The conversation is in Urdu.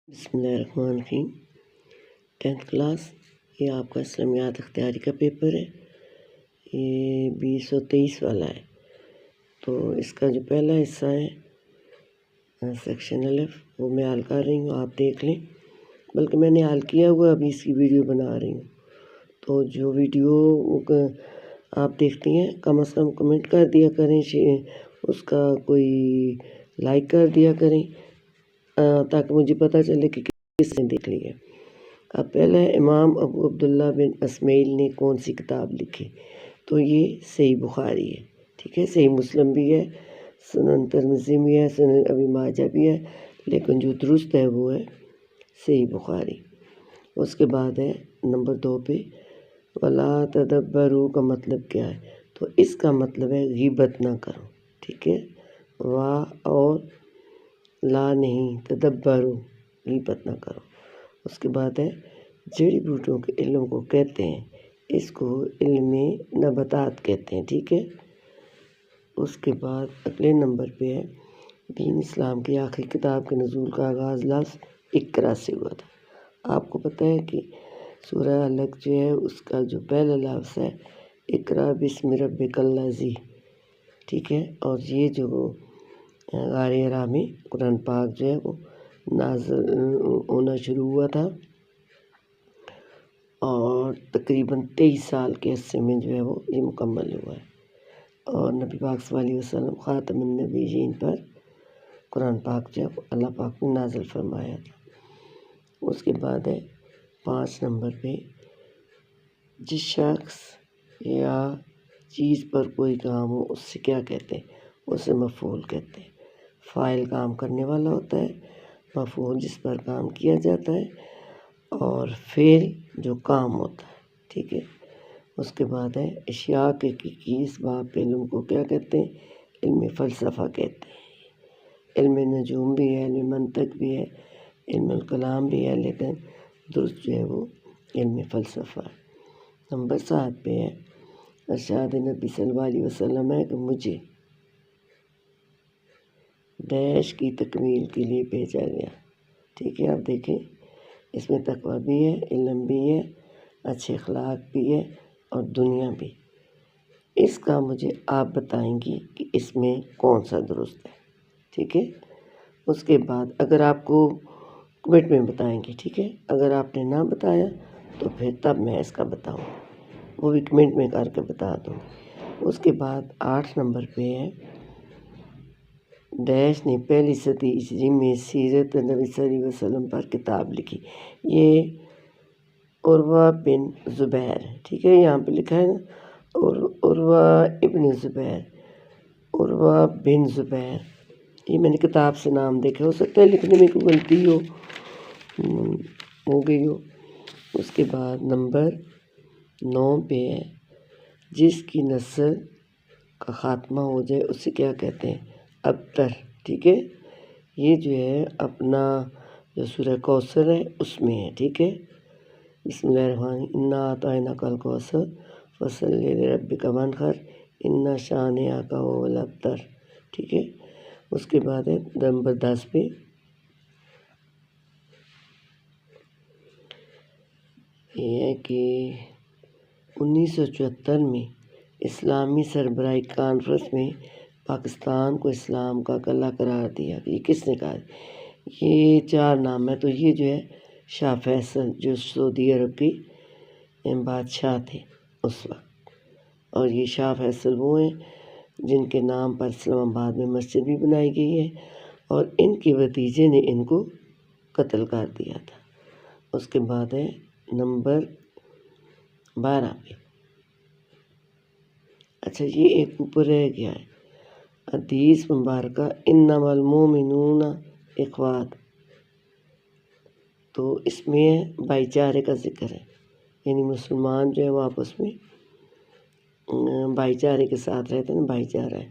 بسم اللہ الرحمن الرحیم۔ 10th کلاس، یہ آپ کا اسلامیات اختیاری کا پیپر ہے، یہ 2023 والا ہے۔ تو اس کا جو پہلا حصہ ہے سیکشن الف، وہ میں حل کر رہی ہوں، آپ دیکھ لیں، بلکہ میں نے حل کیا ہوا، ابھی اس کی ویڈیو بنا رہی ہوں۔ تو جو ویڈیو آپ دیکھتی ہیں کم از کم کمنٹ کر دیا کریں، اس کا کوئی لائک کر دیا کریں، تاکہ مجھے پتہ چلے کہ کس نے دیکھ لی ہے۔ اب پہلا ہے امام ابو عبداللہ بن اسماعیل نے کون سی کتاب لکھی؟ تو یہ صحیح بخاری ہے، ٹھیک ہے، صحیح مسلم بھی ہے، سنن ترمذی بھی ہے، سنن ابی ماجہ بھی ہے، لیکن جو درست ہے وہ ہے صحیح بخاری۔ اس کے بعد ہے نمبر 2 پہ ولا تدبروا کا مطلب کیا ہے؟ تو اس کا مطلب ہے غیبت نہ کرو، ٹھیک ہے، وا اور لا نہیں، تدبروا، غیبت نہ کرو۔ اس کے بعد ہے جڑی بوٹیوں کے علم کو کہتے ہیں، اس کو علم نباتات کہتے ہیں، ٹھیک ہے۔ اس کے بعد اگلے نمبر پہ ہے دین اسلام کی آخری کتاب کے نزول کا آغاز لفظ اقرا سے ہوا تھا۔ آپ کو پتہ ہے کہ سورہ الگ جو ہے اس کا جو پہلا لفظ ہے اقرا بسم ربک الذی، ٹھیک ہے، اور یہ جو غار حرا میں قرآن پاک جو ہے وہ نازل ہونا شروع ہوا تھا، اور تقریباً 23 سال کے عرصے میں جو ہے وہ یہ مکمل ہوا ہے، اور نبی پاک صلی اللہ علیہ وسلم خاتم النبیین پر قرآن پاک جو ہے اللہ پاک نے نازل فرمایا تھا۔ اس کے بعد ہے 5 نمبر پہ جس شخص یا چیز پر کوئی کام ہو اس سے کیا کہتے ہیں؟ اسے مفعول کہتے ہیں۔ فاعل کام کرنے والا ہوتا ہے، مفعول جس پر کام کیا جاتا ہے، اور فعل جو کام ہوتا ہے، ٹھیک ہے۔ اس کے بعد ہے اشیاء کے اس باب پہ علم کو کیا کہتے ہیں؟ علم فلسفہ کہتے ہیں۔ علم نجوم بھی ہے، علم منطق بھی ہے، علم الکلام بھی ہے، لیکن درست جو ہے وہ علم فلسفہ ہے۔ نمبر 7 پہ ہے ارشاد نبی صلی اللہ علیہ وسلم ہے کہ مجھے ڈیش کی تکمیل کے لیے بھیجا گیا، ٹھیک ہے۔ آپ دیکھیں اس میں تقویٰ بھی ہے، علم بھی ہے، اچھے اخلاق بھی ہے، اور دنیا بھی۔ اس کا مجھے آپ بتائیں گی کہ اس میں کون سا درست ہے، ٹھیک ہے۔ اس کے بعد اگر آپ کو کمنٹ میں بتائیں گے، ٹھیک ہے، اگر آپ نے نہ بتایا تو پھر تب میں اس کا بتاؤں، وہ بھی کمنٹ میں کر کے بتا دوں۔ اس کے بعد 8 نمبر پہ ہے ڈیش نے پہلی صدی عیسوی میں سیرت نبی صلی اللہ علیہ وسلم پر کتاب لکھی۔ یہ عروہ بن زبیر ہے، ٹھیک ہے، یہاں پہ لکھا ہے نا عروہ ابن زبیر، عروہ بن زبیر، یہ میں نے کتاب سے نام دیکھا، ہو سکتا ہے لکھنے میں کوئی غلطی ہو گئی ہو۔ اس کے بعد نمبر 9 پہ ہے جس کی نسل کا خاتمہ ہو جائے اسے کیا کہتے ہیں؟ ابتر، ٹھیک ہے۔ یہ جو ہے اپنا جو سورہ کوثر ہے اس میں ہے، ٹھیک ہے۔ بسم اللہ الرحمن الرحیم انا اعطیناک الکوثر فصلی لربک وانحر ان شانئک هو الابتر، ٹھیک ہے۔ اس کے بعد ہے نمبر 10 پہ یہ ہے کہ 1974 میں اسلامی سربراہی کانفرنس میں پاکستان کو اسلام کا قلعہ قرار دیا۔ یہ کس نے کہا؟ یہ 4 نام ہے، تو یہ جو ہے شاہ فیصل جو سعودی عرب کی بادشاہ تھے اس وقت، اور یہ شاہ فیصل وہ ہیں جن کے نام پر اسلام آباد میں مسجد بھی بنائی گئی ہے، اور ان کے بھتیجے نے ان کو قتل کر دیا تھا۔ اس کے بعد ہے نمبر 12 پہ، اچھا یہ ایک اوپر رہ گیا ہے حدیث مبارکہ انما المؤمنون اخوات، تو اس میں بھائی چارے کا ذکر ہے، یعنی مسلمان جو ہے وہ آپس میں بھائی چارے کے ساتھ رہتے ہیں، بھائی چارہ ہے۔